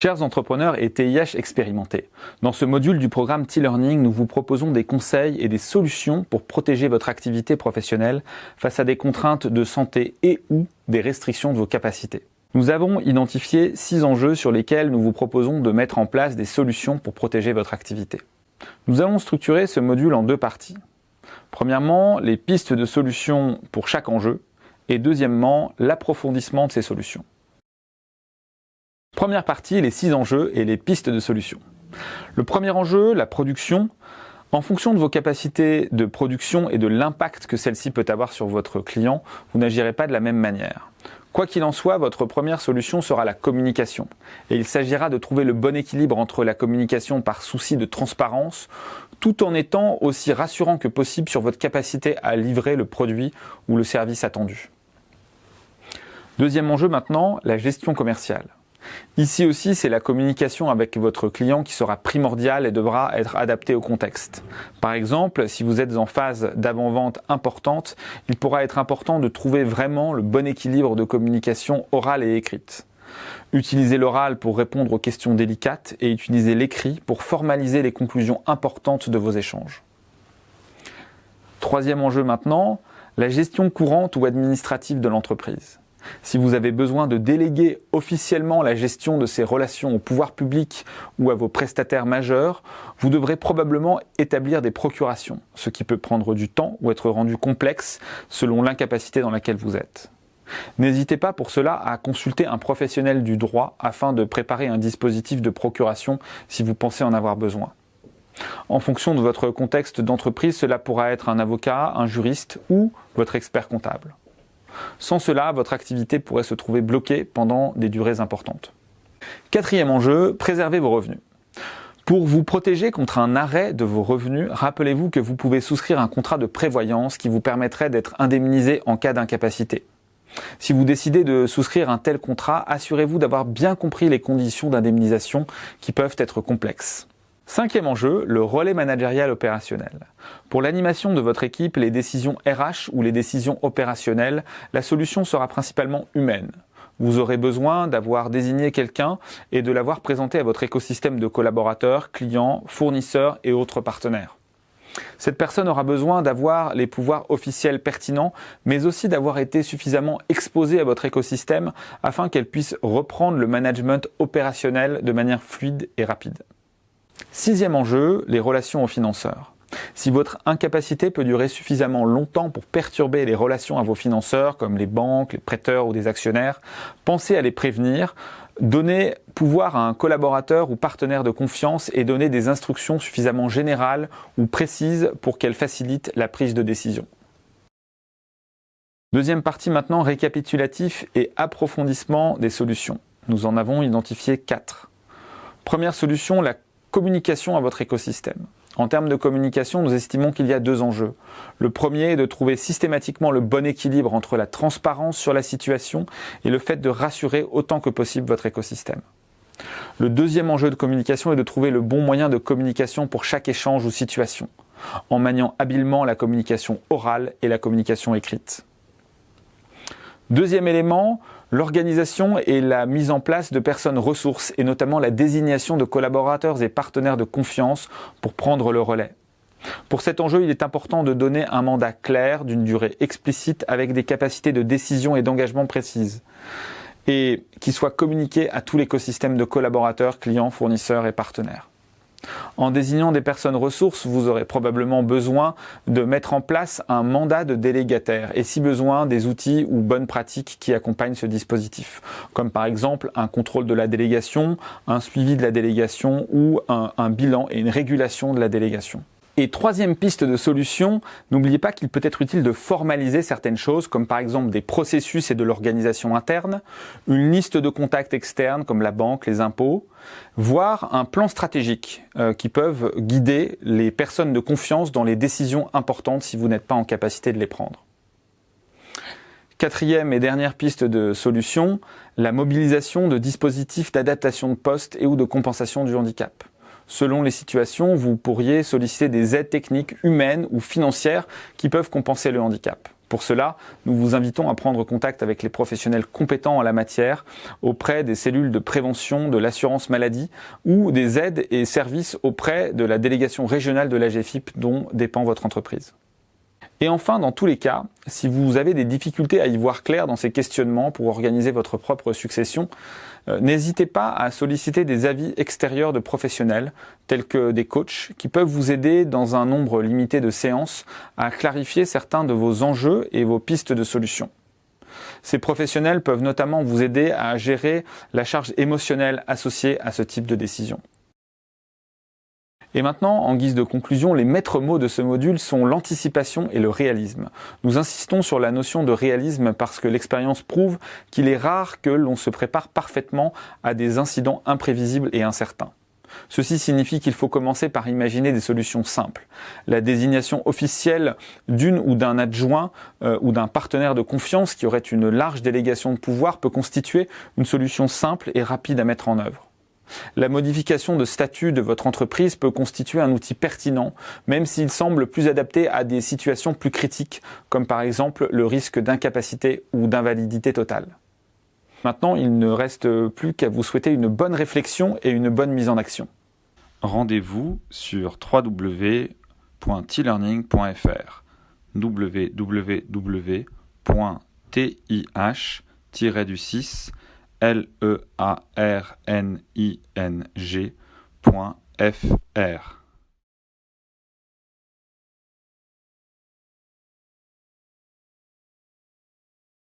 Chers entrepreneurs et TIH expérimentés, dans ce module du programme T-Learning, nous vous proposons des conseils et des solutions pour protéger votre activité professionnelle face à des contraintes de santé et ou des restrictions de vos capacités. Nous avons identifié 6 enjeux sur lesquels nous vous proposons de mettre en place des solutions pour protéger votre activité. Nous allons structurer ce module en 2 parties. Premièrement, les pistes de solutions pour chaque enjeu et deuxièmement, l'approfondissement de ces solutions. Première partie, les 6 enjeux et les pistes de solutions. Le premier enjeu, la production. En fonction de vos capacités de production et de l'impact que celle-ci peut avoir sur votre client, vous n'agirez pas de la même manière. Quoi qu'il en soit, votre première solution sera la communication. Et il s'agira de trouver le bon équilibre entre la communication par souci de transparence, tout en étant aussi rassurant que possible sur votre capacité à livrer le produit ou le service attendu. Deuxième enjeu maintenant, la gestion commerciale. Ici aussi, c'est la communication avec votre client qui sera primordiale et devra être adaptée au contexte. Par exemple, si vous êtes en phase d'avant-vente importante, il pourra être important de trouver vraiment le bon équilibre de communication orale et écrite. Utilisez l'oral pour répondre aux questions délicates et utilisez l'écrit pour formaliser les conclusions importantes de vos échanges. Troisième enjeu maintenant, la gestion courante ou administrative de l'entreprise. Si vous avez besoin de déléguer officiellement la gestion de ces relations au pouvoir public ou à vos prestataires majeurs, vous devrez probablement établir des procurations, ce qui peut prendre du temps ou être rendu complexe selon l'incapacité dans laquelle vous êtes. N'hésitez pas pour cela à consulter un professionnel du droit afin de préparer un dispositif de procuration si vous pensez en avoir besoin. En fonction de votre contexte d'entreprise, cela pourra être un avocat, un juriste ou votre expert comptable. Sans cela, votre activité pourrait se trouver bloquée pendant des durées importantes. Quatrième enjeu, préservez vos revenus. Pour vous protéger contre un arrêt de vos revenus, rappelez-vous que vous pouvez souscrire un contrat de prévoyance qui vous permettrait d'être indemnisé en cas d'incapacité. Si vous décidez de souscrire un tel contrat, assurez-vous d'avoir bien compris les conditions d'indemnisation qui peuvent être complexes. Cinquième enjeu, le relais managérial opérationnel. Pour l'animation de votre équipe, les décisions RH ou les décisions opérationnelles, la solution sera principalement humaine. Vous aurez besoin d'avoir désigné quelqu'un et de l'avoir présenté à votre écosystème de collaborateurs, clients, fournisseurs et autres partenaires. Cette personne aura besoin d'avoir les pouvoirs officiels pertinents, mais aussi d'avoir été suffisamment exposée à votre écosystème afin qu'elle puisse reprendre le management opérationnel de manière fluide et rapide. Sixième enjeu, les relations aux financeurs. Si votre incapacité peut durer suffisamment longtemps pour perturber les relations à vos financeurs, comme les banques, les prêteurs ou des actionnaires, pensez à les prévenir, donnez pouvoir à un collaborateur ou partenaire de confiance et donnez des instructions suffisamment générales ou précises pour qu'elles facilitent la prise de décision. Deuxième partie maintenant, récapitulatif et approfondissement des solutions. Nous en avons identifié 4. Première solution, la communication à votre écosystème. En termes de communication, nous estimons qu'il y a 2 enjeux. Le premier est de trouver systématiquement le bon équilibre entre la transparence sur la situation et le fait de rassurer autant que possible votre écosystème. Le deuxième enjeu de communication est de trouver le bon moyen de communication pour chaque échange ou situation, en maniant habilement la communication orale et la communication écrite. Deuxième élément, l'organisation et la mise en place de personnes ressources et notamment la désignation de collaborateurs et partenaires de confiance pour prendre le relais. Pour cet enjeu, il est important de donner un mandat clair d'une durée explicite avec des capacités de décision et d'engagement précises et qui soit communiqué à tout l'écosystème de collaborateurs, clients, fournisseurs et partenaires. En désignant des personnes ressources, vous aurez probablement besoin de mettre en place un mandat de délégataire et si besoin des outils ou bonnes pratiques qui accompagnent ce dispositif, comme par exemple un contrôle de la délégation, un suivi de la délégation ou un bilan et une régulation de la délégation. Et troisième piste de solution, n'oubliez pas qu'il peut être utile de formaliser certaines choses, comme par exemple des processus et de l'organisation interne, une liste de contacts externes comme la banque, les impôts, voire un plan stratégique qui peuvent guider les personnes de confiance dans les décisions importantes si vous n'êtes pas en capacité de les prendre. Quatrième et dernière piste de solution, la mobilisation de dispositifs d'adaptation de poste et ou de compensation du handicap. Selon les situations, vous pourriez solliciter des aides techniques humaines ou financières qui peuvent compenser le handicap. Pour cela, nous vous invitons à prendre contact avec les professionnels compétents en la matière auprès des cellules de prévention de l'assurance maladie ou des aides et services auprès de la délégation régionale de l'AGEFIP dont dépend votre entreprise. Et enfin, dans tous les cas, si vous avez des difficultés à y voir clair dans ces questionnements pour organiser votre propre succession, n'hésitez pas à solliciter des avis extérieurs de professionnels, tels que des coachs, qui peuvent vous aider dans un nombre limité de séances à clarifier certains de vos enjeux et vos pistes de solutions. Ces professionnels peuvent notamment vous aider à gérer la charge émotionnelle associée à ce type de décision. Et maintenant, en guise de conclusion, les maîtres mots de ce module sont l'anticipation et le réalisme. Nous insistons sur la notion de réalisme parce que l'expérience prouve qu'il est rare que l'on se prépare parfaitement à des incidents imprévisibles et incertains. Ceci signifie qu'il faut commencer par imaginer des solutions simples. La désignation officielle d'une ou d'un adjoint ou d'un partenaire de confiance qui aurait une large délégation de pouvoir peut constituer une solution simple et rapide à mettre en œuvre. La modification de statut de votre entreprise peut constituer un outil pertinent, même s'il semble plus adapté à des situations plus critiques, comme par exemple le risque d'incapacité ou d'invalidité totale. Maintenant, il ne reste plus qu'à vous souhaiter une bonne réflexion et une bonne mise en action. Rendez-vous sur www.tlearning.fr www.tih-learning.fr